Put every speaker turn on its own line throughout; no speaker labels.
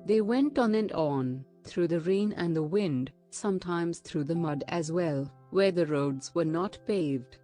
They went on and on, through the rain and the wind, sometimes through the mud as well, where the roads were not paved.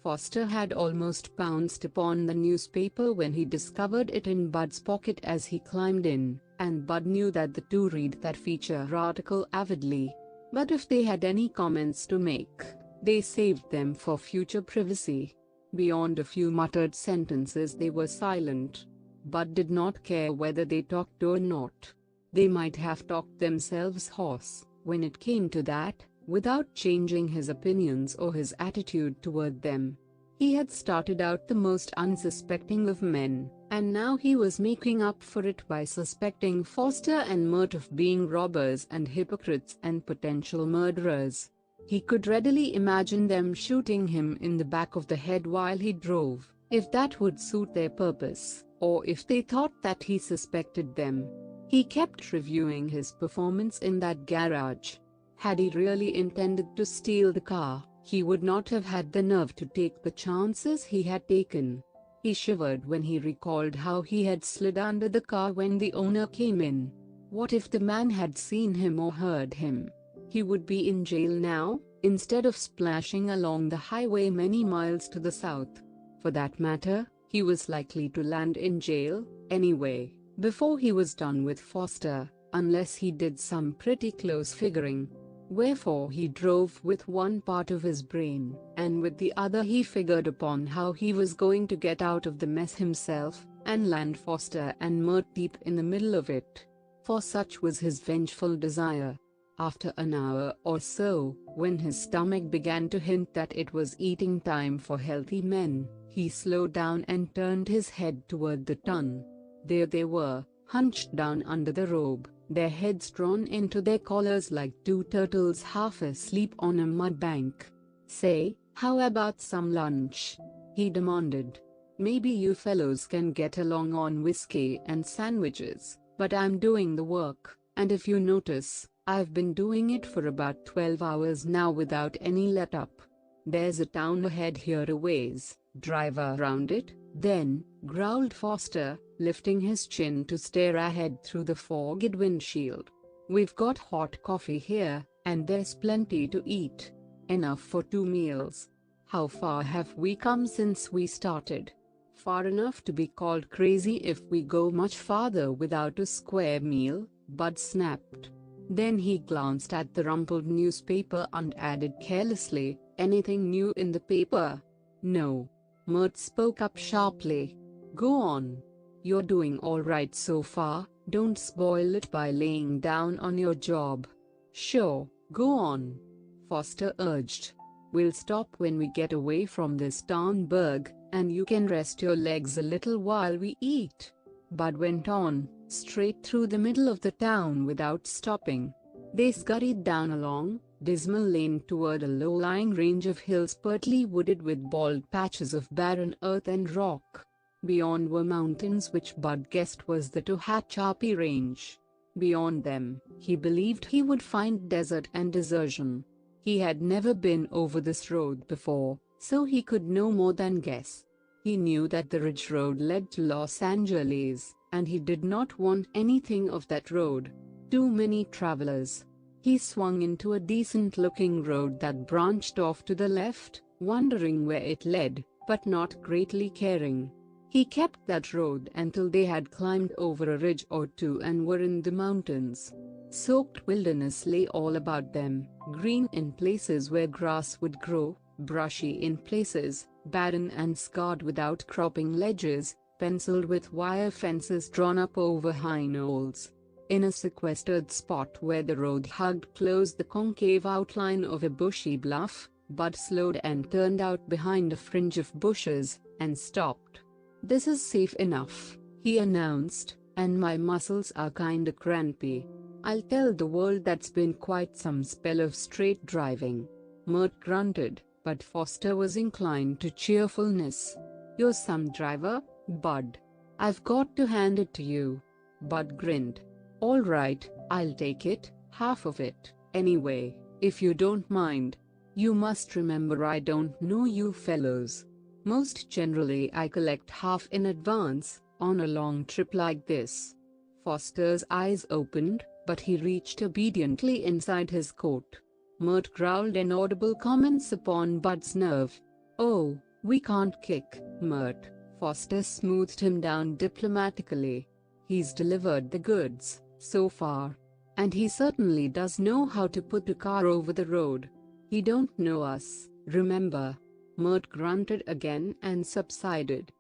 Foster had almost pounced upon the newspaper when he discovered it in Bud's pocket as he climbed in, and Bud knew that the two read that feature article avidly. But if they had any comments to make, they saved them for future privacy. Beyond a few muttered sentences, they were silent. Bud did not care whether they talked or not. They might have talked themselves hoarse, when it came to that, without changing his opinions or his attitude toward them. He had started out the most unsuspecting of men, and now he was making up for it by suspecting Foster and Mert of being robbers and hypocrites and potential murderers. He could readily imagine them shooting him in the back of the head while he drove, if that would suit their purpose, or if they thought that he suspected them. He kept reviewing his performance in that garage. Had he really intended to steal the car, he would not have had the nerve to take the chances he had taken. He shivered when he recalled how he had slid under the car when the owner came in. What if the man had seen him or heard him? He would be in jail now, instead of splashing along the highway many miles to the south. For that matter, he was likely to land in jail, anyway, before he was done with Foster, unless he did some pretty close figuring. Wherefore he drove with one part of his brain, and with the other he figured upon how he was going to get out of the mess himself, and land Foster and Mert deep in the middle of it. For such was his vengeful desire. After an hour or so, when his stomach began to hint that it was eating time for healthy men, he slowed down and turned his head toward the ton. There they were, hunched down under the robe, their heads drawn into their collars like two turtles half asleep on a mud bank. "Say, how about some lunch?" he demanded. "Maybe you fellows can get along on whiskey and sandwiches, but I'm doing the work, and if you notice, I've been doing it for about 12 hours now without any let-up. There's a town ahead here a ways, drive around it, then," growled Foster, lifting his chin to stare ahead through the fogged windshield. "We've got hot coffee here, and there's plenty to eat. Enough for 2 meals. How far have we come since we started?" "Far enough to be called crazy if we go much farther without a square meal," Bud snapped. Then he glanced at the rumpled newspaper and added carelessly, "Anything new in the paper?" "No." Mert spoke up sharply. "Go on. You're doing all right so far, don't spoil it by laying down on your job." "Sure, go on," Foster urged. "We'll stop when we get away from this darn burg, and you can rest your legs a little while we eat." Bud went on, straight through the middle of the town without stopping. They scurried down a long, dismal lane toward a low-lying range of hills partly wooded with bald patches of barren earth and rock. Beyond were mountains which Bud guessed was the Tehachapi Range. Beyond them, he believed he would find desert and desertion. He had never been over this road before, so he could no more than guess. He knew that the ridge road led to Los Angeles, and he did not want anything of that road. Too many travelers. He swung into a decent-looking road that branched off to the left, wondering where it led, but not greatly caring. He kept that road until they had climbed over a ridge or two and were in the mountains. Soaked wilderness lay all about them, green in places where grass would grow, brushy in places, barren and scarred without cropping ledges, penciled with wire fences drawn up over high knolls. In a sequestered spot where the road hugged close the concave outline of a bushy bluff, Bud slowed and turned out behind a fringe of bushes, and stopped. "This is safe enough," he announced, "and my muscles are kinda crampy. I'll tell the world that's been quite some spell of straight driving." Mert grunted, but Foster was inclined to cheerfulness. "You're some driver, Bud. I've got to hand it to you." Bud grinned. "All right, I'll take it, half of it, anyway, if you don't mind. You must remember I don't know you fellows. Most generally I collect half in advance, on a long trip like this." Foster's eyes opened, but he reached obediently inside his coat. Mert growled inaudible comments upon Bud's nerve. "Oh, we can't kick, Mert." Foster smoothed him down diplomatically. "He's delivered the goods, so far. And he certainly does know how to put a car over the road. He don't know us, remember." Mert grunted again and subsided.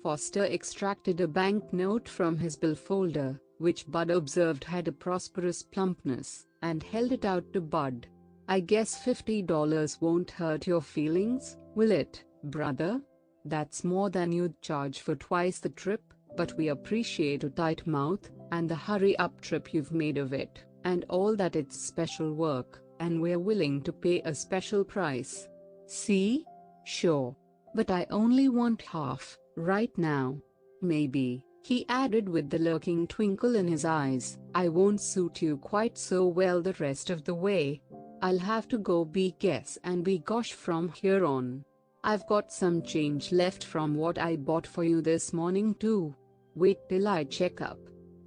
Foster extracted a banknote from his billfolder, which Bud observed had a prosperous plumpness, and held it out to Bud. "I guess $50 won't hurt your feelings, will it, brother? That's more than you'd charge for twice the trip, but we appreciate a tight mouth, and the hurry-up trip you've made of it, and all that it's special work, and we're willing to pay a special price." "See? Sure. But I only want half, right now. Maybe," he added with the lurking twinkle in his eyes, "I won't suit you quite so well the rest of the way. I'll have to go be guess and be gosh from here on. I've got some change left from what I bought for you this morning too. Wait till I check up."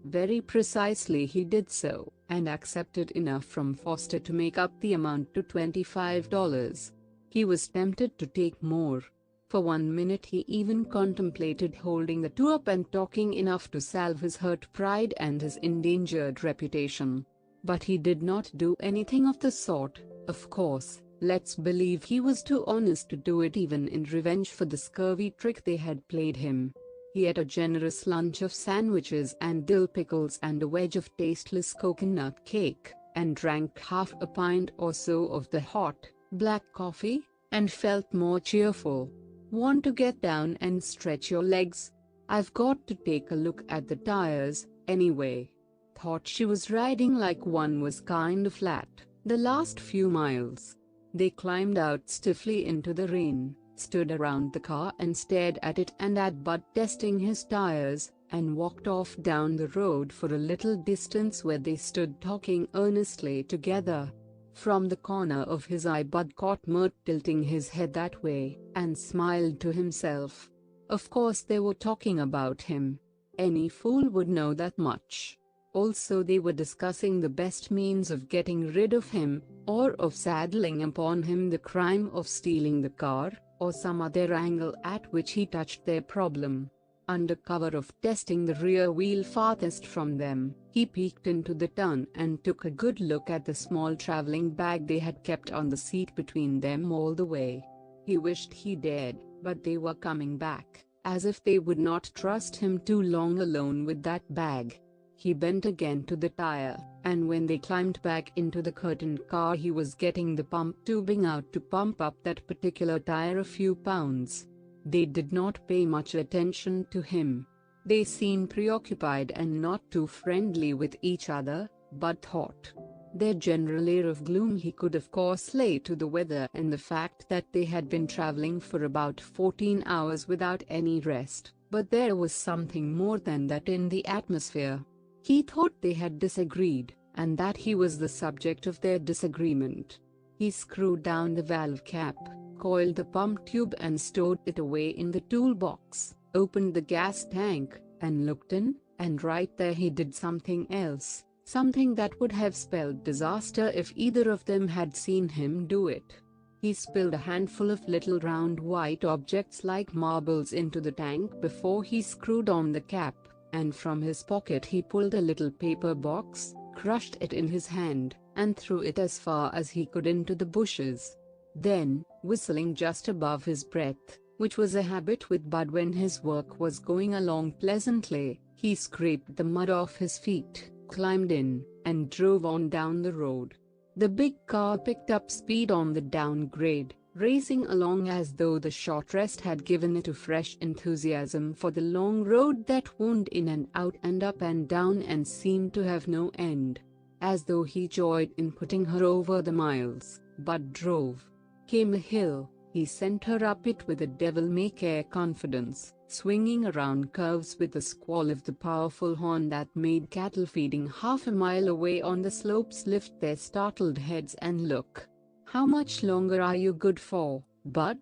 Very precisely he did so, and accepted enough from Foster to make up the amount to $25. He was tempted to take more. For 1 minute he even contemplated holding the two up and talking enough to salve his hurt pride and his endangered reputation. But he did not do anything of the sort, of course. Let's believe he was too honest to do it even in revenge for the scurvy trick they had played him. He ate a generous lunch of sandwiches and dill pickles and a wedge of tasteless coconut cake, and drank half a pint or so of the hot, black coffee, and felt more cheerful. "Want to get down and stretch your legs? I've got to take a look at the tires, anyway." Thought she was riding like one was kind of flat, the last few miles. They climbed out stiffly into the rain, stood around the car and stared at it and at Bud testing his tires, and walked off down the road for a little distance where they stood talking earnestly together. From the corner of his eye Bud caught Mert tilting his head that way, and smiled to himself. Of course they were talking about him. Any fool would know that much. Also they were discussing the best means of getting rid of him, or of saddling upon him the crime of stealing the car, or some other angle at which he touched their problem. Under cover of testing the rear wheel farthest from them, he peeked into the tongue and took a good look at the small traveling bag they had kept on the seat between them all the way. He wished he dared, but they were coming back, as if they would not trust him too long alone with that bag. He bent again to the tire, and when they climbed back into the curtained car he was getting the pump tubing out to pump up that particular tire a few pounds. They did not pay much attention to him. They seemed preoccupied and not too friendly with each other, Bud thought. Their general air of gloom he could of course lay to the weather and the fact that they had been traveling for about 14 hours without any rest, but there was something more than that in the atmosphere. He thought they had disagreed, and that he was the subject of their disagreement. He screwed down the valve cap, coiled the pump tube and stowed it away in the toolbox, opened the gas tank, and looked in, and right there he did something else, something that would have spelled disaster if either of them had seen him do it. He spilled a handful of little round white objects like marbles into the tank before he screwed on the cap, and from his pocket he pulled a little paper box, crushed it in his hand, and threw it as far as he could into the bushes. Then, whistling just above his breath, which was a habit with Bud when his work was going along pleasantly, he scraped the mud off his feet, climbed in, and drove on down the road. The big car picked up speed on the downgrade, racing along as though the short rest had given it a fresh enthusiasm for the long road that wound in and out and up and down and seemed to have no end. As though he joyed in putting her over the miles, Bud drove. Came a hill, he sent her up it with a devil-may-care confidence, swinging around curves with the squall of the powerful horn that made cattle feeding half a mile away on the slopes lift their startled heads and look. "How much longer are you good for, Bud?"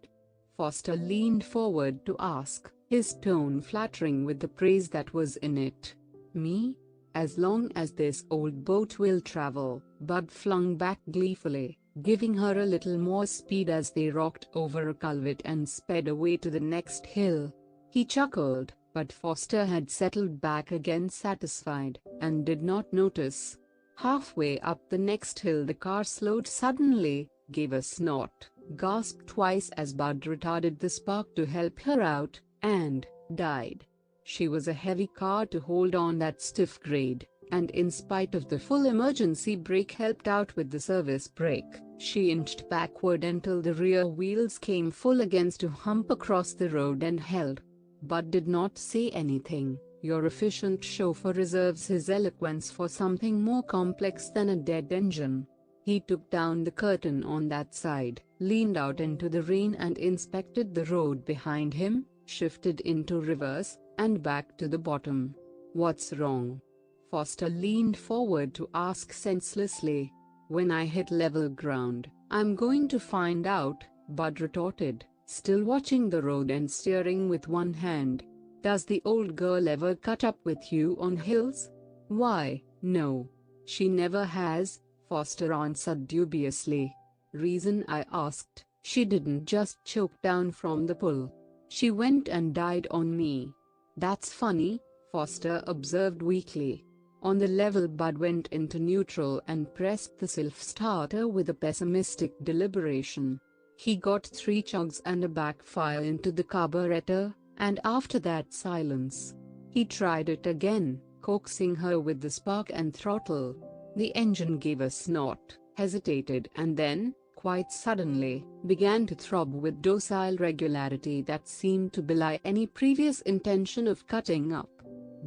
Foster leaned forward to ask, his tone flattering with the praise that was in it. "Me? as long as this old boat will travel," Bud flung back gleefully, giving her a little more speed as they rocked over a culvert and sped away to the next hill. He chuckled, but Foster had settled back again satisfied, and did not notice. Halfway up the next hill the car slowed suddenly, gave a snort, gasped twice as Bud retarded the spark to help her out, and died. She was a heavy car to hold on that stiff grade, and in spite of the full emergency brake helped out with the service brake, she inched backward until the rear wheels came full against a hump across the road and held. Bud did not say anything. Your efficient chauffeur reserves his eloquence for something more complex than a dead engine. He took down the curtain on that side, leaned out into the rain and inspected the road behind him, shifted into reverse, and back to the bottom. "What's wrong?" Foster leaned forward to ask senselessly. "When I hit level ground, I'm going to find out," Bud retorted, still watching the road and steering with one hand. "Does the old girl ever cut up with you on hills?" "Why, no. She never has," Foster answered dubiously. "Reason I asked, she didn't just choke down from the pull. She went and died on me." "That's funny," Foster observed weakly. On the level Bud went into neutral and pressed the self-starter with a pessimistic deliberation. He got 3 chugs and a backfire into the carburetor, and after that silence. He tried it again, coaxing her with the spark and throttle. The engine gave a snort, hesitated and then, quite suddenly, began to throb with docile regularity that seemed to belie any previous intention of cutting up.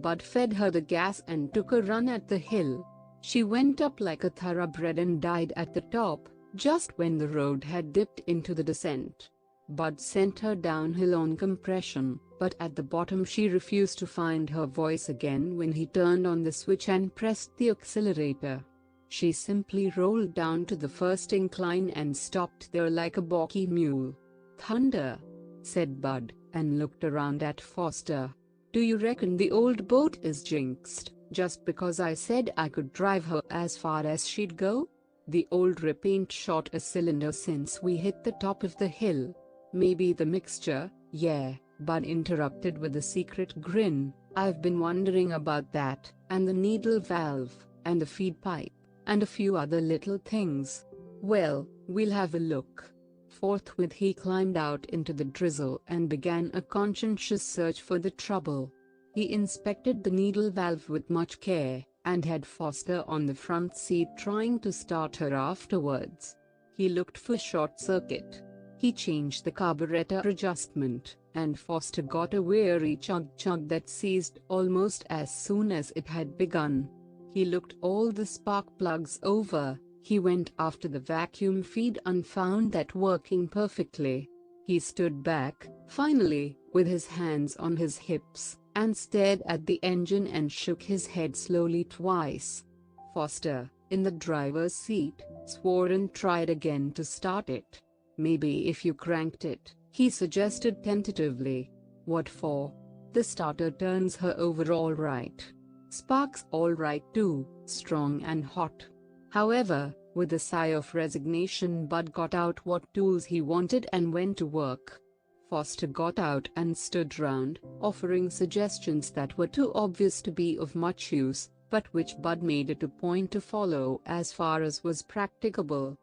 Bud fed her the gas and took a run at the hill. She went up like a thoroughbred and died at the top, just when the road had dipped into the descent. Bud sent her downhill on compression, but at the bottom she refused to find her voice again when he turned on the switch and pressed the accelerator. She simply rolled down to the first incline and stopped there like a balky mule. "Thunder," said Bud, and looked around at Foster. "Do you reckon the old boat is jinxed, just because I said I could drive her as far as she'd go? The old rip ain't shot a cylinder since we hit the top of the hill." "Maybe the mixture, yeah," Bud interrupted with a secret grin. "I've been wondering about that, and the needle valve, and the feed pipe, and a few other little things." "Well, we'll have a look." Forthwith he climbed out into the drizzle and began a conscientious search for the trouble. He inspected the needle valve with much care, and had Foster on the front seat trying to start her afterwards. He looked for short circuit. He changed the carburetor adjustment, and Foster got a weary chug-chug that ceased almost as soon as it had begun. He looked all the spark plugs over. He went after the vacuum feed and found that working perfectly. He stood back, finally, with his hands on his hips, and stared at the engine and shook his head slowly twice. Foster, in the driver's seat, swore and tried again to start it. "Maybe if you cranked it," he suggested tentatively. "What for?" "The starter turns her over all right. Sparks all right too, strong and hot." However, with a sigh of resignation Bud got out what tools he wanted and went to work. Foster got out and stood round, offering suggestions that were too obvious to be of much use, but which Bud made it a point to follow as far as was practicable.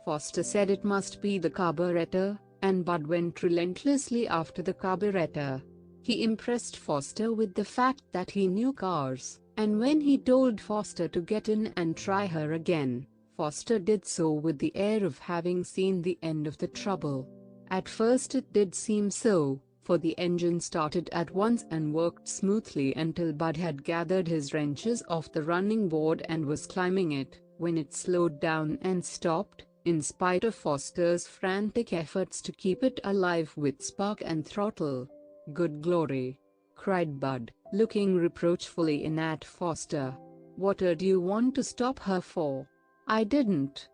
Foster said it must be the carburetor, and Bud went relentlessly after the carburetor. He impressed Foster with the fact that he knew cars, and when he told Foster to get in and try her again, Foster did so with the air of having seen the end of the trouble. At first it did seem so, for the engine started at once and worked smoothly until Bud had gathered his wrenches off the running board and was climbing it, when it slowed down and stopped, in spite of Foster's frantic efforts to keep it alive with spark and throttle. "Good glory!" cried Bud, looking reproachfully in at Foster. "What do you want to stop her for?" "I didn't."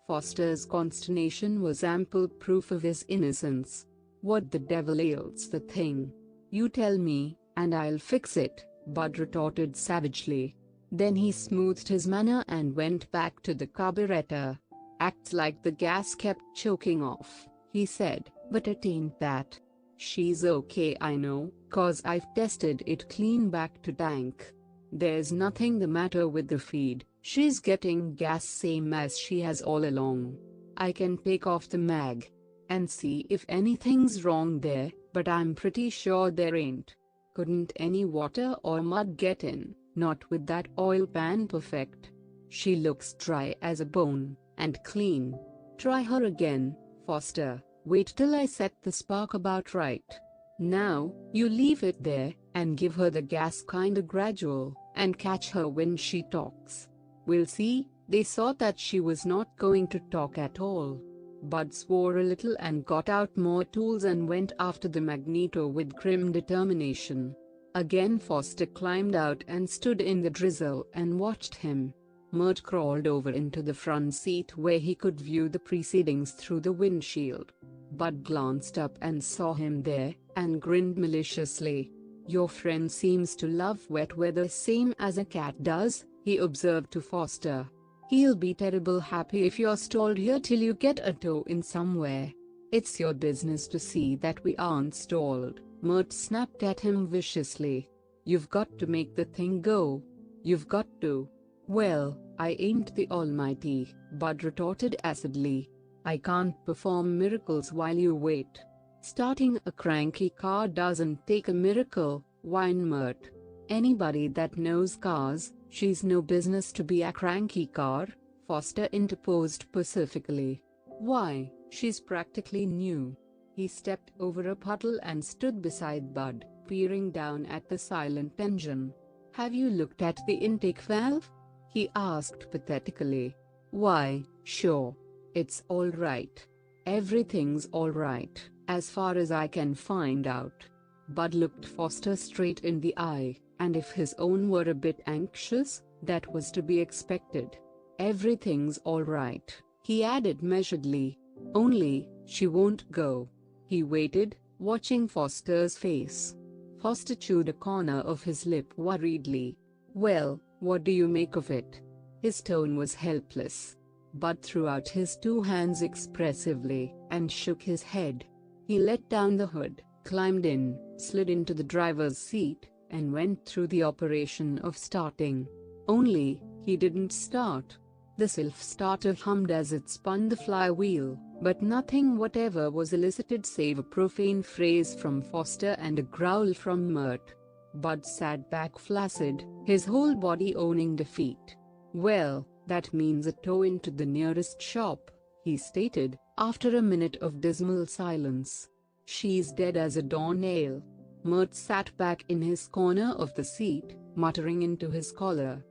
Foster's consternation was ample proof of his innocence. "What the devil ails the thing? You tell me, and I'll fix it," Bud retorted savagely. Then he smoothed his manner and went back to the carburetor. "Acts like the gas kept choking off," he said, "but it ain't that. She's okay, I know, 'cause I've tested it clean back to tank. There's nothing the matter with the feed, she's getting gas same as she has all along. I can take off the mag and see if anything's wrong there, but I'm pretty sure there ain't. Couldn't any water or mud get in, not with that oil pan perfect. She looks dry as a bone, and clean. Try her again, Foster. Wait till I set the spark about right. Now, you leave it there, and give her the gas kinda gradual, and catch her when she talks. We'll see." They saw that she was not going to talk at all. Bud swore a little and got out more tools and went after the magneto with grim determination. Again Foster climbed out and stood in the drizzle and watched him. Mert crawled over into the front seat where he could view the proceedings through the windshield. Bud glanced up and saw him there, and grinned maliciously. "Your friend seems to love wet weather same as a cat does," he observed to Foster. "He'll be terrible happy if you're stalled here till you get a tow in somewhere. It's your business to see that we aren't stalled," Mert snapped at him viciously. "You've got to make the thing go. You've got to." "Well, I ain't the almighty," Bud retorted acidly. "I can't perform miracles while you wait." "Starting a cranky car doesn't take a miracle," whined Mert. "Anybody that knows cars, she's no business to be a cranky car," Foster interposed pacifically. "Why, she's practically new." He stepped over a puddle and stood beside Bud, peering down at the silent engine. "Have you looked at the intake valve?" he asked pathetically. "Why, sure. It's all right. Everything's all right, as far as I can find out." Bud looked Foster straight in the eye, and if his own were a bit anxious, that was to be expected. "Everything's all right," he added measuredly. "Only, she won't go." He waited, watching Foster's face. Foster chewed a corner of his lip worriedly. "Well, what do you make of it?" His tone was helpless. Bud threw out his two hands expressively, and shook his head. He let down the hood, climbed in, slid into the driver's seat, and went through the operation of starting. Only, he didn't start. The self-starter hummed as it spun the flywheel, but nothing whatever was elicited save a profane phrase from Foster and a growl from Mert. Bud sat back flaccid, his whole body owning defeat. "Well, that means a tow into the nearest shop," he stated, after a minute of dismal silence. "She's dead as a doornail." Mert sat back in his corner of the seat, muttering into his collar.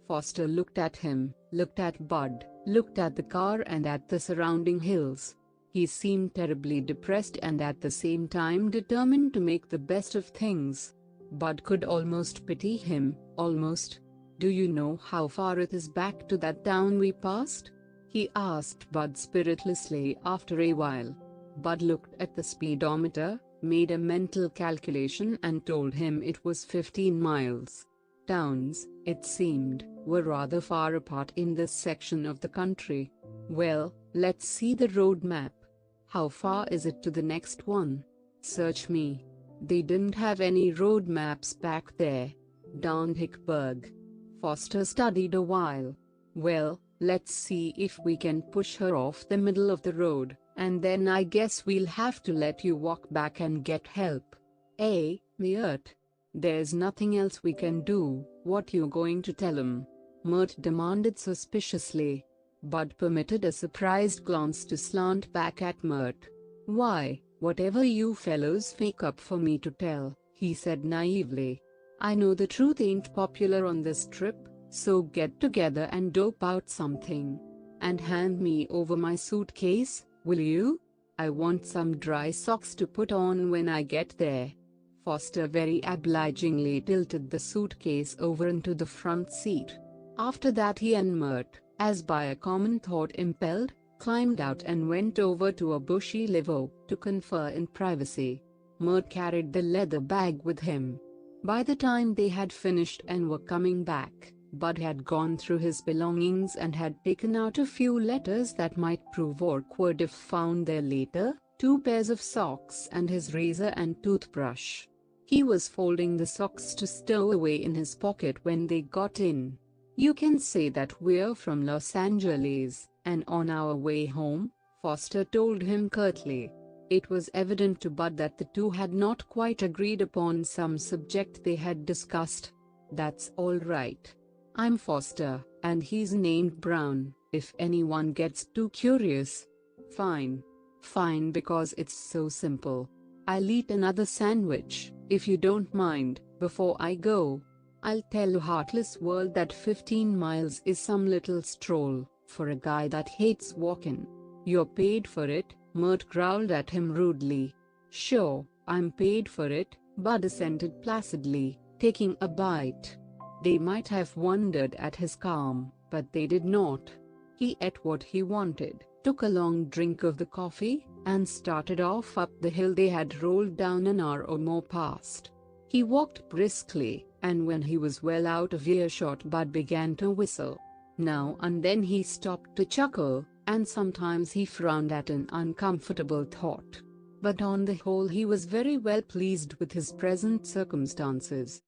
Foster looked at him, looked at Bud, looked at the car and at the surrounding hills. He seemed terribly depressed and at the same time determined to make the best of things. Bud could almost pity him, almost. "Do you know how far it is back to that town we passed?" he asked Bud spiritlessly after a while. Bud looked at the speedometer, made a mental calculation and told him it was 15 miles. Towns, it seemed, were rather far apart in this section of the country. "Well, let's see the road map. How far is it to the next one?" "Search me. They didn't have any road maps back there," darned Hickberg. Foster studied a while. "Well, let's see if we can push her off the middle of the road, and then I guess we'll have to let you walk back and get help." Mert? There's nothing else we can do. What you going to tell him?" Mert demanded suspiciously. Bud permitted a surprised glance to slant back at Mert. "Why, whatever you fellows fake up for me to tell," he said naively. "I know the truth ain't popular on this trip, so get together and dope out something. And hand me over my suitcase, will you? I want some dry socks to put on when I get there." Foster very obligingly tilted the suitcase over into the front seat. After that he and Mert, as by a common thought impelled, climbed out and went over to a bushy live oak to confer in privacy. Mert carried the leather bag with him. By the time they had finished and were coming back, Bud had gone through his belongings and had taken out a few letters that might prove awkward if found there later, 2 pairs of socks and his razor and toothbrush. He was folding the socks to stow away in his pocket when they got in. "You can say that we're from Los Angeles, and on our way home," Foster told him curtly. It was evident to Bud that the two had not quite agreed upon some subject they had discussed. "That's all right. I'm Foster, and he's named Brown, if anyone gets too curious." "Fine. Fine, because it's so simple. I'll eat another sandwich, if you don't mind, before I go. I'll tell a heartless world that 15 miles is some little stroll, for a guy that hates walking." "You're paid for it," Mert growled at him rudely. "Sure, I'm paid for it," Bud assented placidly, taking a bite. They might have wondered at his calm, but they did not. He ate what he wanted, took a long drink of the coffee, and started off up the hill they had rolled down an hour or more past. He walked briskly, and when he was well out of earshot, Bud began to whistle. Now and then he stopped to chuckle, and sometimes he frowned at an uncomfortable thought. But on the whole he was very well pleased with his present circumstances.